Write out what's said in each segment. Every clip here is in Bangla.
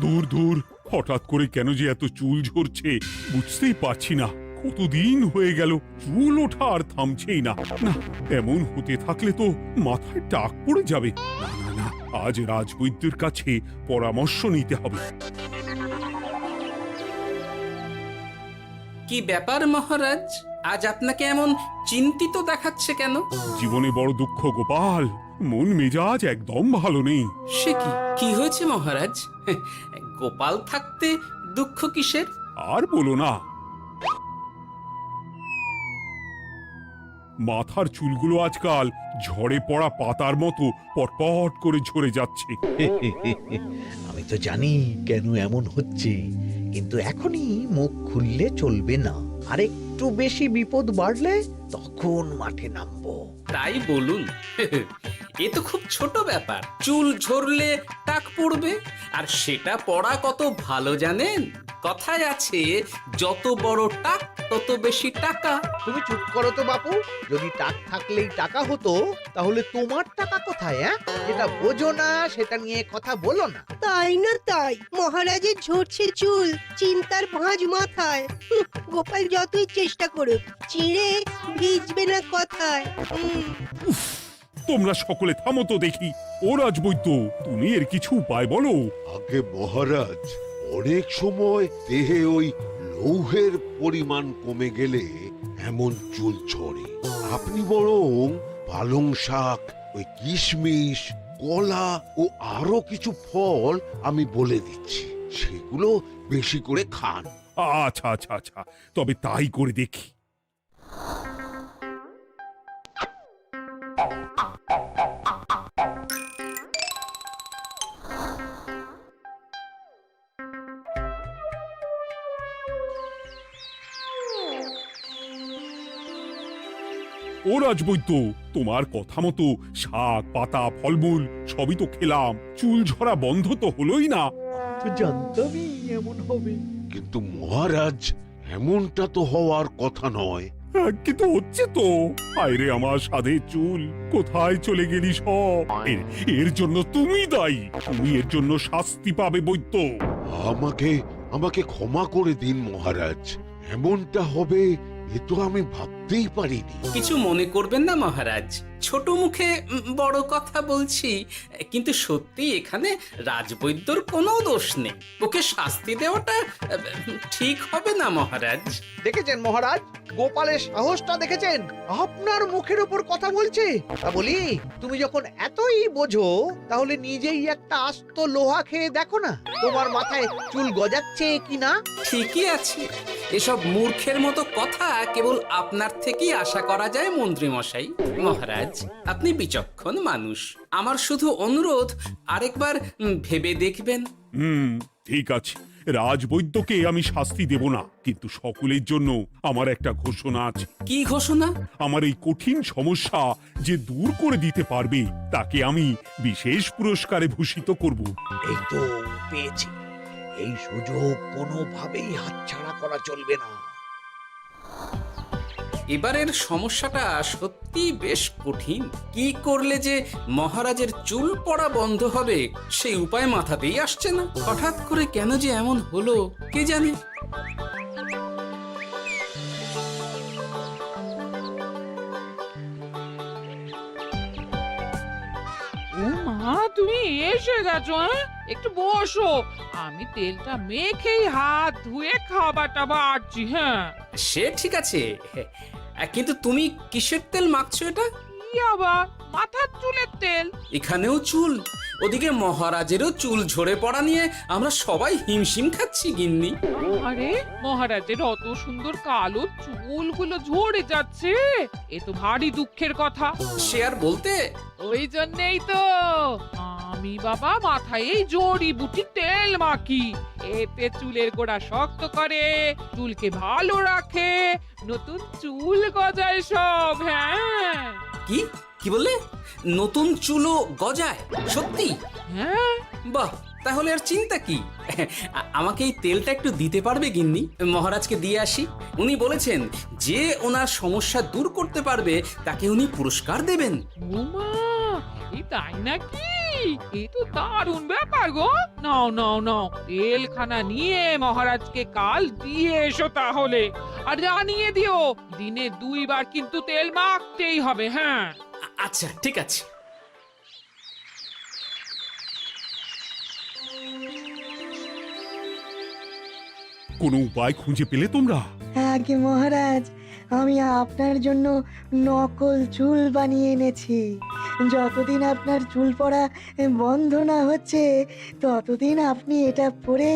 দূর দূর, হঠাৎ করে কেন যে এত চুল ঝরছে বুঝতেই পারছি না। কতদিন হয়ে গেল চুল ওঠা আর থামছেই না। না, এমন হতে থাকলে তো মাথায় টাক পড়ে যাবে। না না না, আজ রাজবৈদ্যের কাছে পরামর্শ নিতে হবে। কি ব্যাপার মহারাজ, আজ আপনাকে এমন চিন্তিত দেখাচ্ছে কেন? জীবনে বড় দুঃখ গোপাল, মন মেজাজ একদম ভালো নেই। সে কি কি হয়েছে মহারাজ? গোপাল থাকতে দুঃখ কিসের? আর বলো না, মাথার চুলগুলো আজকাল ঝড়ে পড়া পাতার মতো পটপট করে ঝরে যাচ্ছে। আমি তো জানি কেন এমন হচ্ছে, কিন্তু এখনই মুখ খুললে চলবে না। আর একটু বেশি বিপদ বাড়লে তখন মাঠে নামবো। তাই বলুন। এ তো খুব ছোট ব্যাপার, চুল ঝরলে টাক পড়বে, আর সেটা পড়া কত ভালো জানেন? কথায় আছে, যত বড় টাক তত বেশি টাকা। তুমি চুপ করো তো বাপু। যদি টাক থাকলেই টাকা হতো, তাহলে তোমার টাকা কোথায়? যেটা বোঝো না সেটা নিয়ে কথা বলো না। তাই না তাই, মহারাজের ঝরছে চুল, চিন্তার ভাঁজ মাথায়। গোপাল যতই চেষ্টা করুক, চিড়ে ভিজবে না কথায়। তোমরা সকলে থামো তো দেখি। ও রাজবৈদ্য, তুমি এর কিছু উপায় বলো। আগে মহারাজ, অনেক সময় দেহে ওই লৌহের পরিমাণ কমে গেলে এমন চুল ঝরে। আপনি বরং পালং শাক, ওই কিশমিশ, কলা ও আরো কিছু ফল আমি বলে দিচ্ছি, সেগুলো বেশি করে খান। আচ্ছা আচ্ছা আচ্ছা, তবে তাই করে দেখি। ও রাজবৈদ্য, তোমার কথা মতো শাক পাতা ফলমূল সবই তো খেলাম, চুল ঝরা বন্ধ তো হলোই না। তো জানতামই এমন হবে। কিন্তু মহারাজ, এমনটা তো হওয়ার কথা নয়। কিন্তু হচ্ছে তো। আরে আমার সাধে চুল, কোথায় চলে গেলি সব? এর জন্য তুমি দায়ী। তুমি এর জন্য শাস্তি পাবে বৈদ্য। আমাকে আমাকে ক্ষমা করে দিন মহারাজ, এমনটা হবে এ তো আমি ভাবতেই পারিনি। কিছু মনে করবেন না মহারাজ, ছোট মুখে বড় কথা বলছি, কিন্তু সত্যি এখানে রাজবৈদ্যর কোনো দোষ নেই। ওকে শাস্তি দেওয়াটা ঠিক হবে না মহারাজ। দেখেছেন মহারাজ, গোপালের সাহসটা দেখেছেন? আপনার মুখের উপর কথা বলছে। তা বলি, তুমি যখন এতই বোঝো, তাহলে নিজেই একটা আস্ত লোহা খেয়ে দেখো না, তোমার মাথায় চুল গজাচ্ছে কিনা। ঠিকই আছে, এসব মূর্খের মতো কথা কেবল আপনার থেকেই আশা করা যায় মন্ত্রী মশাই। মহারাজ, আপনি বিচক্ষণ মানুষ, আমার শুধু অনুরোধ, আরেকবার ভেবে দেখবেন। ঠিক আছে, রাজবৈদ্যকে আমি শাস্তি দেব না, কিন্তু সকলের জন্য আমার একটা ঘোষণা আছে। কি ঘোষণা? আমার এই কঠিন সমস্যা যে দূর করে দিতে পারবে, তাকে আমি বিশেষ পুরস্কারে ভূষিত করব। এই তো পেয়েছি, এই সুযোগ কোনোভাবেই হাতছাড়া করা চলবে না। এবারের সমস্যাটা সত্যি বেশ কঠিন। কি করলে যে মহারাজের চুল পড়া বন্ধ হবে সেই উপায় মাথাতেই আসছে না। হঠাৎ করে কেন যে এমন হলো কে জানে। ও মা, তুমি এসে গেছো? একটু বসো, আমি তেলটা মেখেই হাত ধুয়ে খাবারটা বাড়ছি। হ্যাঁ, সে ঠিক আছে, কিন্তু তুমি কিসের তেল মাখছো এটা? কি আবার মাথার চুলের তেল? এখানেও চুল, ওদিকে মহারাজেরও চুল ঝরে পড়া নিয়ে আমরা সবাই হিমশিম খাচ্ছি গিন্নি। আরে, মহারাজের অত সুন্দর কালো চুলগুলো ঝরে যাচ্ছে, এ তো ভারী দুঃখের কথা। সে আর বলতে। ওই জন্যই তো আমি বাবা মাথায় এই জড়িবুটি তেল মাখি। এতে চুলের গোড়া শক্ত করে, চুলকে ভালো রাখে, নতুন চুল গজায় সব। হ্যাঁ। কি কি বললে? নতুন চুলও গজায়? সত্যি? হ্যাঁ, বাহ, তাহলে আর চিন্তা কি? আমাকে এই তেলটা একটু দিতে পারবে গিন্নি? মহারাজকে দিয়ে আসি। উনি বলেছেন যে ওনার সমস্যা দূর করতে পারবে তাকে উনি পুরস্কার দেবেন। ওমা, এই তাই নাকি? এই তো দারুণ ব্যাপার গো। নাও নাও নাও, তেলখানা নিয়ে মহারাজকে কাল দিয়ে এসো তাহলে। আর জানিয়ে দিও, দিনে 2 বার কিন্তু তেল মাখতেই হবে। হ্যাঁ, আচ্ছা, ঠিক আছে। কোনো উপায় খুঁজে পেলে তোমরা? আগে মহারাজ, আমি আপনার জন্য নকল চুল বানিয়ে এনেছি। যতদিন আপনার চুল পড়া বন্ধ না হচ্ছে ততদিন আপনি এটা পরে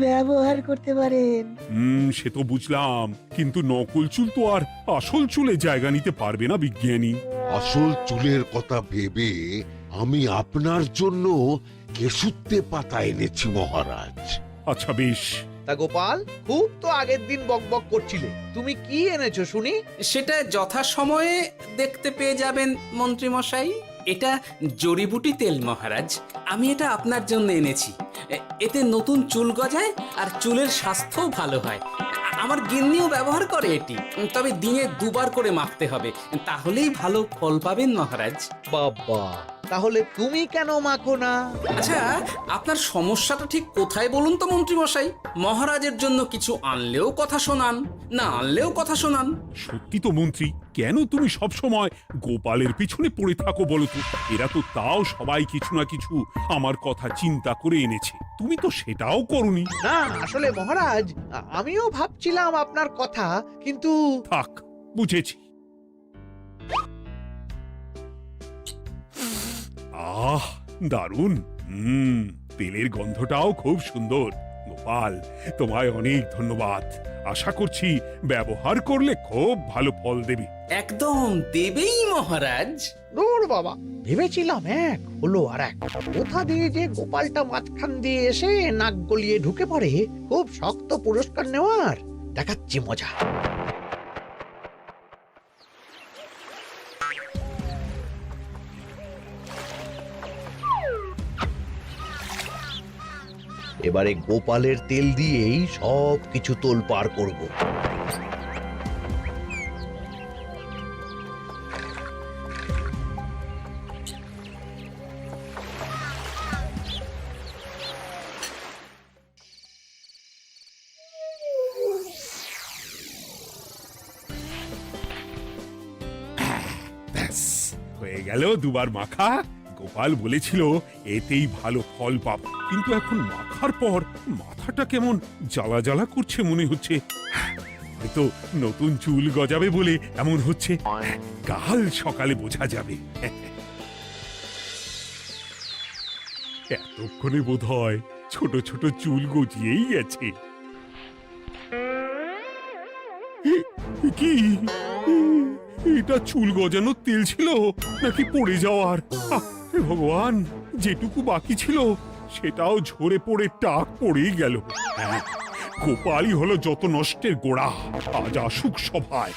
ব্যবহার করতে পারেন। সে তো বুঝলাম, কিন্তু নকল চুল তো আর আসল চুলে জায়গা নিতে পারবে না বিজ্ঞানী। আসল চুলের কথা ভেবে আমি আপনার জন্য কেশুত্তে পাতা এনেছি মহারাজ। আচ্ছা বেশ। তা গোপাল, খুব তো আগের দিন বকবক করছিলে, তুমি কি এনেছো শুনি? সেটা যথাসময়ে দেখতে পেয়ে যাবেন মন্ত্রী মশাই। এটা জড়িবুটি তেল মহারাজ। আমি এটা আপনার জন্য এনেছি। এতে নতুন চুল গজায় আর চুলের স্বাস্থ্যও ভালো হয়। আমার গিন্নিও ব্যবহার করে এটি, তবে দিনে 2 বার করে মাখতে হবে, তাহলেই ভালো ফল পাবেন মহারাজ। বাবা, তাহলে তুমি কেন মাখো না? আচ্ছা, আপনার সমস্যাটা ঠিক কোথায় বলুন তো মন্ত্রী মশাই? মহারাজের জন্য কিছু আনলেও কথা শোনান, না আনলেও কথা শোনান। সত্যি তো মন্ত্রী, কেন তুমি সব সময় গোপালের পিছনে পড়ে থাকো বলো তো? এরা তো তাও সবাই কিছু না কিছু আমার কথা চিন্তা করে এনেছে, তুমি তো সেটাও করনি। না, আসলে মহারাজ, আমিও ভাবছিলাম আপনার কথা, কিন্তু থাক, বুঝেছি। আহ, দারুণ। তেলের গন্ধটাও খুব সুন্দর। গোপাল, তোমায় অনেক ধন্যবাদ। আশা করছি ব্যবহার করলে খুব ভালো ফল দেবে। একদম দেবেই মহারাজ। দূর বাবা, ভেবেছিলাম এক, হলো আর এক। কোথা দিয়ে যে গোপালটা মাঝখান দিয়ে এসে নাক গলিয়ে ঢুকে পড়ে, খুব শক্ত পুরস্কার নেওয়ার। দেখাচ্ছি মজা। এবারে গোপালের তেল দিয়েই সব কিছু তোলপাড় করব। ব্যাস, হয়ে গেল 2 বার মাখা। গোপাল বলেছিল এতেই ভালো ফল পাব, কিন্তু এখন মাখার পর মাথাটা কেমন জ্বালা জ্বালা করছে মনে হচ্ছে। হয়তো নতুন চুল গজাবে বলে এমন হচ্ছে। কাল সকালে বোঝা যাবে। এতক্ষণে বোধ হয় ছোট ছোট চুল গজিয়েই গেছে। কি এটা চুল গজানোর তেল ছিল নাকি পড়ে যাওয়ার? হে ভগবান, যেটুকু বাকি ছিল সেটাও ঝরে পড়ে টাক পড়েই গেল। হ্যাঁ, গোপালই হলো যত নষ্টের গোড়া। আজ আসুক সভায়।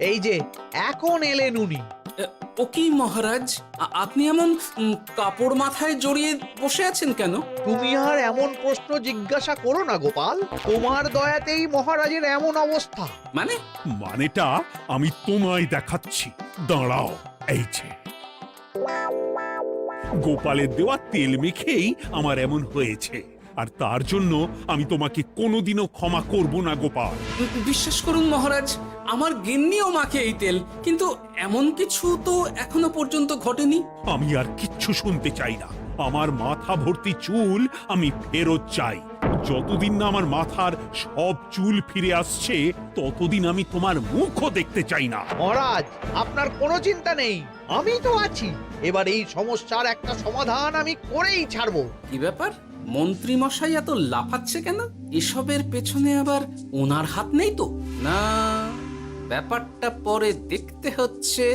এই যে এখন এলেন উনি। ও কি মহারাজ, আপনি এমন কাপড় মাথায় জড়িয়ে বসে আছেন কেন? তুমি আর এমন প্রশ্ন জিজ্ঞাসা করো না গোপাল, তোমার দয়াতেই মহারাজের এমন অবস্থা। মানে? মানেটা আমি তোমায় দেখাচ্ছি, দাঁড়াও। এই যে গোপালের দেওয়া তেল মেখেই আমার এমন হয়েছে, আর তার জন্য আমি তোমাকে কোনোদিনও ক্ষমা করব না গোপাল। বিশ্বাস করুন মহারাজ, আমার গিন্নিও মাখে এই তেল, কিন্তু এমন কিছু তো এখনো পর্যন্ত ঘটেনি। আমি আর কিচ্ছু শুনতে চাই না। আমার মাথা ভর্তি চুল আমি ফেরত চাই। যতদিন না আমার মাথার সব চুল ফিরে আসছে ততদিন আমি তোমার মুখও দেখতে চাই না। মহারাজ, আপনার কোনো চিন্তা নেই, আমি তো আছি। এবার এই সমস্যার একটা সমাধান আমি করেই ছাড়বো। কি ব্যাপার, মন্ত্রী মশাই এত লাফাচ্ছে কেন? এসবের পেছনে আবার ওনার হাত নেই তো? না, ব্যাপারটা পরে দেখতে হচ্ছে।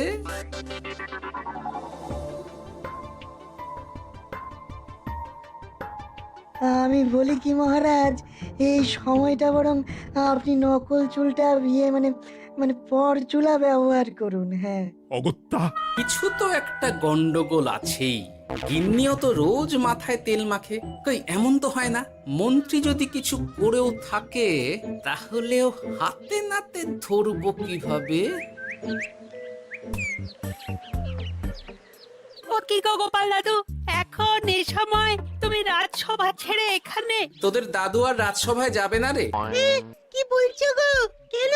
আমি বলি কি মহারাজ, এই সময়টা বরং আপনি নকল চুলটা মানে মানে পরচুলা ব্যবহার করুন। হ্যাঁ, অগত্যা, কিছু তো একটা গন্ডগোল আছেই। গিন্নিও তো রোজ মাথায় তেল মাখে, কই এমন তো হয় না। মন্ত্রী যদি কিছু করেও থাকে তাহলেও হাতে নাতে ধরবো কিভাবে? ও কি গো গোপাল দাদু, এখন এই সময় তুমি রাজসভা ছেড়ে এখানে? তোদের দাদু আর রাজসভায় যাবে না রে? কি বলছো গো? কেন?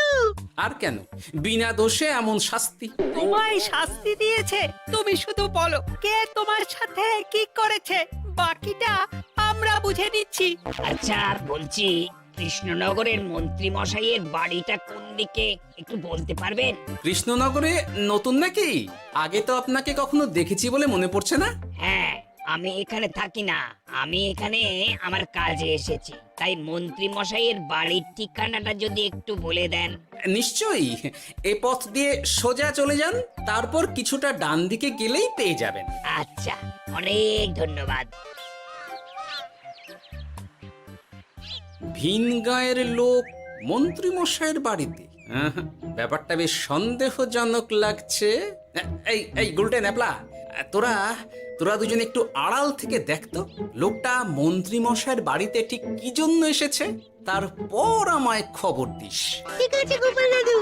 আর কেন, বিনা দোষে এমন শাস্তি। তোমায় শাস্তি দিয়েছে, তুমি শুধু বলো কে তোমার সাথে কি করেছে, বাকিটা আমরা বুঝে নিচ্ছি। আচ্ছা বলছি, কৃষ্ণনগরের মন্ত্রী মশাইয়ের বাড়িটা কোন দিকে একটু বলতে পারবেন? কৃষ্ণনগরে নতুন নাকি? আগে তো আপনাকে কখনো দেখেছি বলে মনে পড়ছে না। হ্যাঁ, আমি এখানে থাকি না, আমি এখানে আমার কাজে এসেছি, তাই মন্ত্রী মশাইয়ের বাড়ির ঠিকানাটা যদি একটু বলে দেন। নিশ্চয়ই, এ পথ দিয়ে সোজা চলে যান, তারপর কিছুটা ডান দিকে গেলেই পেয়ে যাবেন। আচ্ছা, অনেক ধন্যবাদ। ভিন গাঁয়ের লোক মন্ত্রী মশাইয়ের বাড়িতে, ব্যাপারটা বেশ সন্দেহজনক লাগছে। এই এই গুলটে ন্যাপলা, তোরা তোরা দুজন একটু আড়াল থেকে দেখতো লোকটা মন্ত্রী মশাইয়ের বাড়িতে ঠিক কি জন্য এসেছে, তারপর আমায় খবর দিস। ঠিক আছে গোপাল দাদু।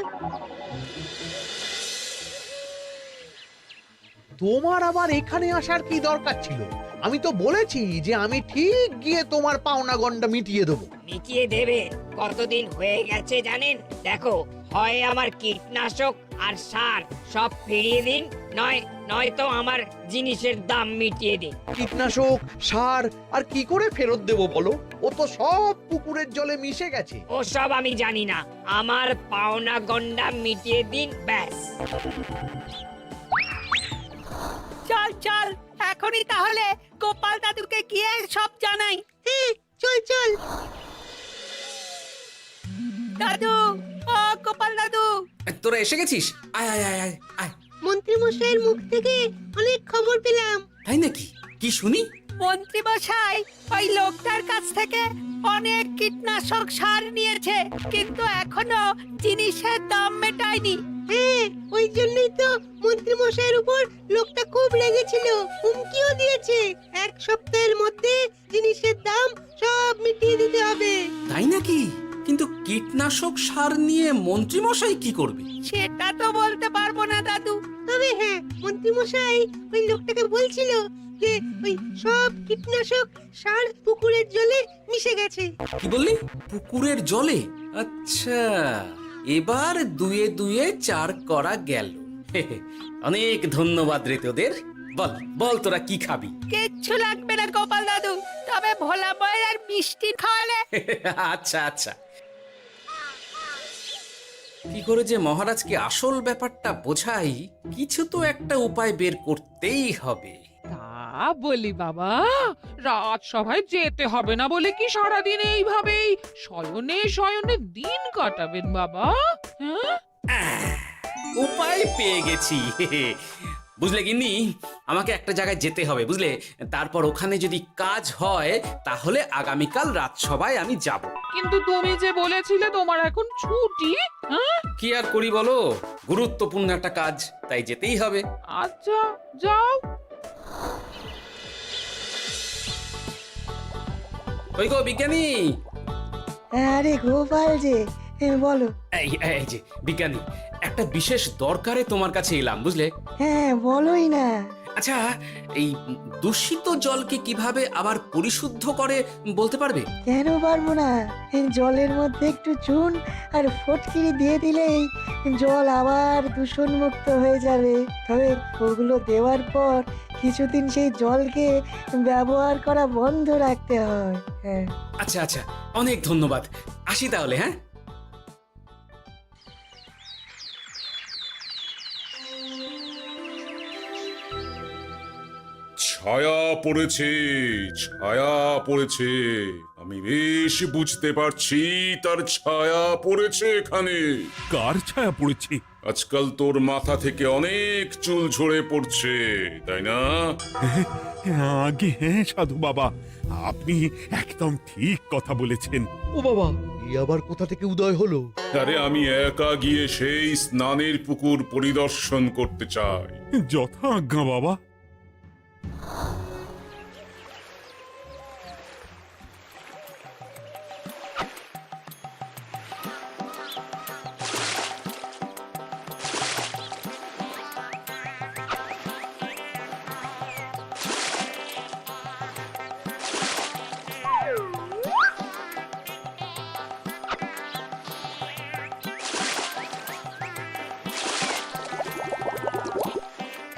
তোমার আবার এখানে আসার কি দরকার ছিল? আমি তো বলেছি যে আমি ঠিক গিয়ে তোমার পাওনা গন্ডা মিটিয়ে দেবো। মিটিয়ে দেবে? কতদিন হয়ে গেছে জানেন? দেখো, হয় আমার কীটনাশক আর সার সব ফিরিয়ে দিন, নয়তো আমার জিনিসের দাম মিটিয়ে দিন। কীটনাশক, সার আর কি করে ফেরত দেবো বলো? ও তো সব পুকুরের জলে মিশে গেছে। ওসব আমি জানি না, আমার পাওনা গন্ডা মিটিয়ে দিন, ব্যাস। চল চল, এখনই তাহলে গোপাল দাদুকে গিয়ে সব জানাই। চল চল। দাদু, ও গোপাল দাদু। তোরা এসে গেছিস? আয় আয় আয় আয় আয়। মন্ত্রী মশাইয়ের মুখ থেকে অনেক খবর পেলাম। তাই নাকি? কি শুনি? মন্ত্রী মশাই ওই লোকটার কাছ থেকে অনেক কীটনাশক সার নিয়েছে, কিন্তু এখনো জিনিসের দাম মেটায়নি। হ্যাঁ, ওই জন্যই তো মন্ত্রী মশাইয়ের উপর লোকটা খুব রেগেছিল, হুমকিও দিয়েছে 1 সপ্তাহের মধ্যে জিনিসের দাম সব মিটিয়ে দিতে হবে। তাই নাকি? কিন্তু কীটনাশক সার নিয়ে মন্ত্রী মশাই কি করবে? সেটা তো বলতে পারবো না দাদু। তবে হ্যাঁ, মন্ত্রী মশাই ওই লোকটাকে বলছিল যে ওই সব কীটনাশক সার পুকুরের জলে মিশে গেছে। কি বললি? পুকুরের জলে? আচ্ছা, এবার দুয়ে দুয়ে 4 করা গেল। অনেক ধন্যবাদ রে তোদের। বল বল, তোরা কি খাবি? কিচ্ছু লাগবে না গোপাল দাদু, তবে ভোলা বয়ের আর মিষ্টি খাওয়ালে। আচ্ছা আচ্ছা। কি করে যে মহারাজকে আসল ব্যাপারটা বোঝাই, কিছু তো একটা উপায় বের করতেই হবে। তা বলি বাবা, রাজসভায় যেতে হবে না বলে কি সারাদিন এইভাবেই শয়নে শয়নে দিন কাটাবেন বাবা? হ্যাঁ, উপায় পেয়ে গেছি। বুঝলে গিন্নি, আমাকে একটা জায়গায় যেতে হবে, বুঝলে? তারপর ওখানে যদি কাজ হয় তাহলে আগামীকাল রাজসভায় আমি যাব। কিন্তু তুমি যে বলেছিলে তোমার এখন ছুটি। হ্যাঁ, কি আর করি বলো, গুরুত্বপূর্ণ একটা কাজ, তাই যেতেই হবে। আচ্ছা যাও। ওই গো বিজ্ঞানী, আরে গোপাল যে, বলো। এই যে বিজ্ঞানী, একটা বিশেষ দরকারে তোমার কাছে এলাম, বুঝলে? হ্যাঁ, বলোই না। আচ্ছা, এই দূষিত জলকে কিভাবে আবার পরিশুদ্ধ করে বলতে পারবে? কেন পারবো না? জলের মধ্যে একটু চুন আর ফটকিরি দিয়ে দিলেই জল আবার দূষণমুক্ত হয়ে যাবে। তবে ওগুলো দেওয়ার পর কিছুদিন সেই জলকে ব্যবহার করা বন্ধ রাখতে হয়। হ্যাঁ। আচ্ছা আচ্ছা, অনেক ধন্যবাদ, আসি তাহলে। হ্যাঁ, ছায়া পড়েছে, ছায়া পড়েছে। আমি বেশ বুঝতে পারছি তার ছায়া পড়েছে এখানে। কার ছায়া পড়েছে? আজকাল তোর মাথা থেকে অনেক চুল ঝরে পড়ছে, তাই না? আগে হ্যাঁ সাধু বাবা, আপনি একদম ঠিক কথা বলেছেন। ও বাবা, এই আবার কোথা থেকে উদয় হলো? আরে আমি একা গিয়ে সেই স্নানের পুকুর পরিদর্শন করতে চাই। যথা আজ্ঞা বাবা।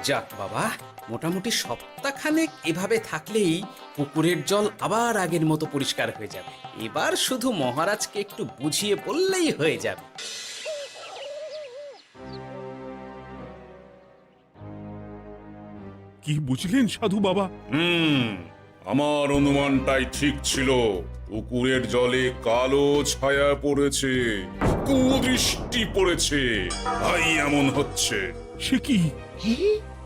যাক বাবা, মোটামুটি সপ্তাহখানেক এভাবে থাকলেই পুকুরের জল আবার আগের মতো পরিষ্কার হয়ে যাবে। এবার শুধু মহারাজকে একটু বুঝিয়ে বললেই হয়ে যাবে। কি বুঝলেন সাধু বাবা? আমার অনুমানটাই ঠিক ছিল। পুকুরের জলে কালো ছায়া পড়েছে, কুদৃষ্টি পড়েছে, তাই এমন হচ্ছে। সে কি? কি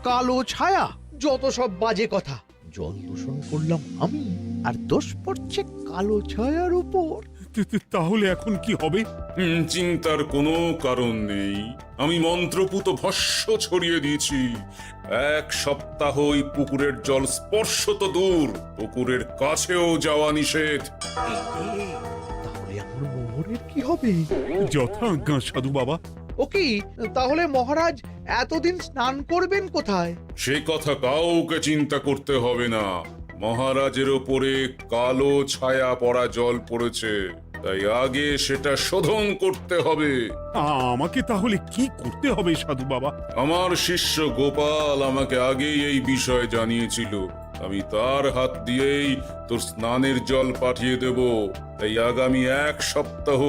কালো ছায়া? যত সব বাজে কথা। জল দূষণ করলাম আমি, আর দোষ পড়ছে কালো ছায়ার উপর। তাহলে এখন কি হবে? চিন্তার কোনো কারণ নেই। আমি মন্ত্রপুত ভস্য ছড়িয়ে দিয়েছি। 1 সপ্তাহ ওই পুকুরের জল স্পর্শ তো দূর, পুকুরের কাছেও যাওয়া নিষেধ। তাহলে আমার মোহরের কি হবে? যথা আজ্ঞা সাধু বাবা। ও কি, তাহলে মহারাজ এতদিন স্নান করবেন কোথায়? সে কথা কাউকে চিন্তা করতে হবে না। মহারাজের ওপরে কালো ছায়া পড়া জল পড়েছে, তাই আগে সেটা শোধন করতে হবে। আমাকে তাহলে কি করতে হবে সাধু বাবা? আমার শিষ্য গোপাল আমাকে আগেই এই বিষয় জানিয়েছিল। আমি তার হাত দিয়েই তোর স্নানের জল পাঠিয়ে দেব। তাই আগামী 1 সপ্তাহ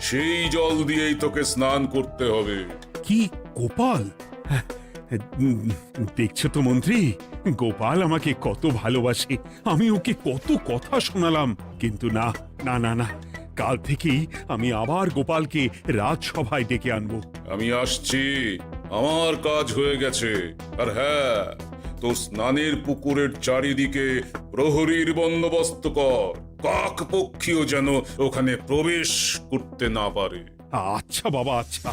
সেই জল দিয়েই তোকে স্নান করতে হবে। কি গোপাল? দেখছো তো মন্ত্রী, গোপাল আমাকে কত ভালোবাসে। আমি ওকে কত কথা শোনালাম, কিন্তু না না না না, কাল থেকেই আমি আবার গোপালকে রাজসভায় ডেকে আনবো। আমি আসছি, আমার কাজ হয়ে গেছে। আর হ্যাঁ, তোর স্নানের পুকুরের চারিদিকে প্রহরীর বন্দোবস্ত কর। কাক পক্ষীও যেন ওখানে প্রবেশ করতে না পারে। আচ্ছা বাবা, আচ্ছা।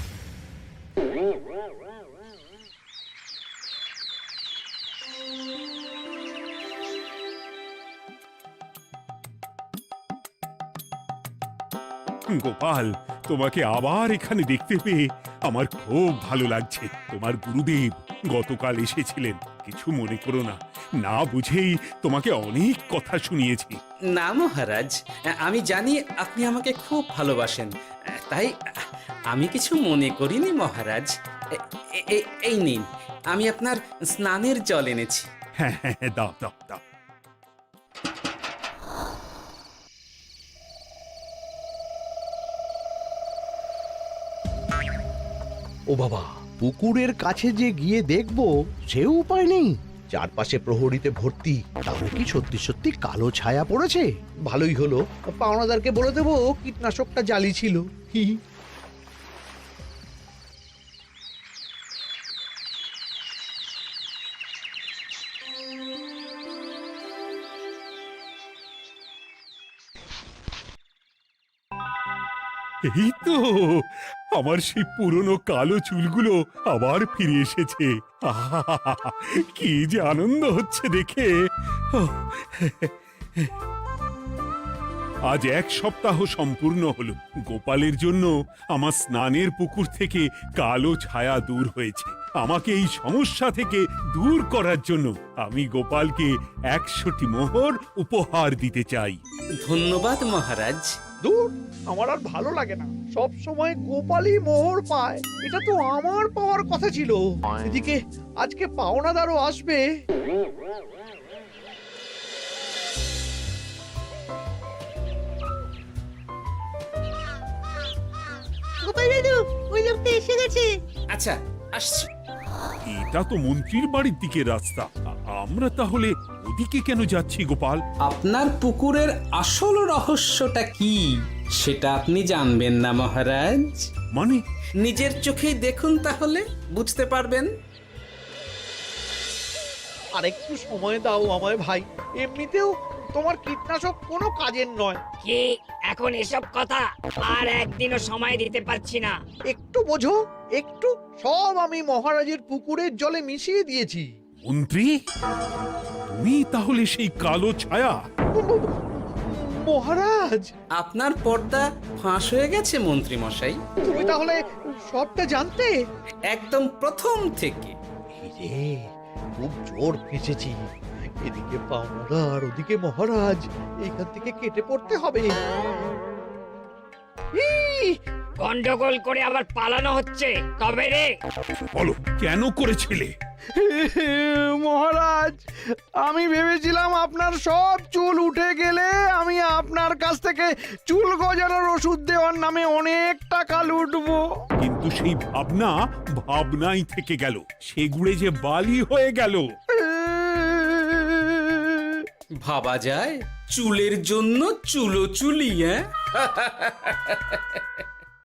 গোপাল, তোমাকে আবার এখানে দেখতে পেয়ে আমার খুব ভালো লাগছে। তোমার গুরুদেব গতকাল এসেছিলেন, কিছু মনে করো না। না বুঝেই তোমাকে অনেক কথা শুনিয়েছি। না মহারাজ, আমি জানি আপনি আমাকে খুব ভালোবাসেন, তাই আমি কিছু মনে করিনি মহারাজ। এই নিন, আমি আপনার স্নানের জল এনেছি। হ্যাঁ হ্যাঁ হ্যাঁ, দাও দাও দাও। ও বাবা, পুকুরের কাছে যে গিয়ে দেখবো সে উপায় নেই। চারপাশে প্রহরীতে ভর্তি, তাহলে কি সত্যি সত্যি কালো ছায়া পড়েছে? ভালোই হলো, পাওনাদারকে বলে দেবো কীটনাশকটা জালি ছিল। হি হি। এই তো আমার সেই পুরনো কালো চুলগুলো আবার ফিরে এসেছে। আহা, কি যে আনন্দ হচ্ছে দেখে। আজ 1 সপ্তাহ সম্পূর্ণ হলো। গোপালের জন্য আমার স্নানের পুকুর থেকে কালো ছায়া দূর হয়েছে। আমাকে এই সমস্যা থেকে দূর করার জন্য আমি গোপালকে 100টি মোহর উপহার দিতে চাই। ধন্যবাদ মহারাজ। দূর, আমার আর ভালো লাগে না। সব সময় গোপালই মোহর পায়, এটা তো আমার পাওয়ার কথা ছিল। এদিকে আজকে পাওনাদারও আসবে। গোপাল দাদু, ওই লোকটা এসে গেছে। আচ্ছা, আসছি। এটা তো মন্ত্রীর বাড়ির দিকে রাস্তা। আমরা তাহলে ওদিকে এদিকে কেন যাচ্ছি গোপাল? আপনার পুকুরের আসল রহস্যটা কি সেটা আপনি জানবেন না মহারাজ? মানে নিজের চোখেই দেখুন, তাহলে বুঝতে পারবেন। আর একটু সময় দাও আমায় ভাই, এমনিতেও তোমার কীটনাশক কোনো কাজের নয়। কি এখন এসব কথা? আর একদিনও সময় দিতে পারছি না। একটু বোঝো, একটু। সব আমি মহারাজের পুকুরের জলে মিশিয়ে দিয়েছি। মন্ত্রী, তুমি তাহলে সেই কালো ছায়া? মহারাজ, আপনার পর্দা ফাঁস হয়ে গেছে মন্ত্রী মশাই। তুমি তাহলে সবটা জানতে? একদম প্রথম থেকে। রে, খুব জোর ফেঁসেছি। এদিকে পাওনাদার, ওদিকে মহারাজ, এইখান থেকে কেটে পড়তে হবে। গন্ডগোল করে আবার পালানো হচ্ছে তবে রে। বলো, কেন করেছিলে? মহারাজ, আমি ভেবেছিলাম আপনার সব চুল উঠে গেলে আমি আপনার কাছ থেকে চুল গজানোর ওষুধ দেওয়ার নামে অনেক টাকা লুটবো। কিন্তু সেই ভাবনা ভাবনাই থেকে গেল, সেগুড়ে যে বালি হয়ে গেল। ভাবা যায় চুলের জন্য চুলো চুলি, হ্যাঁ?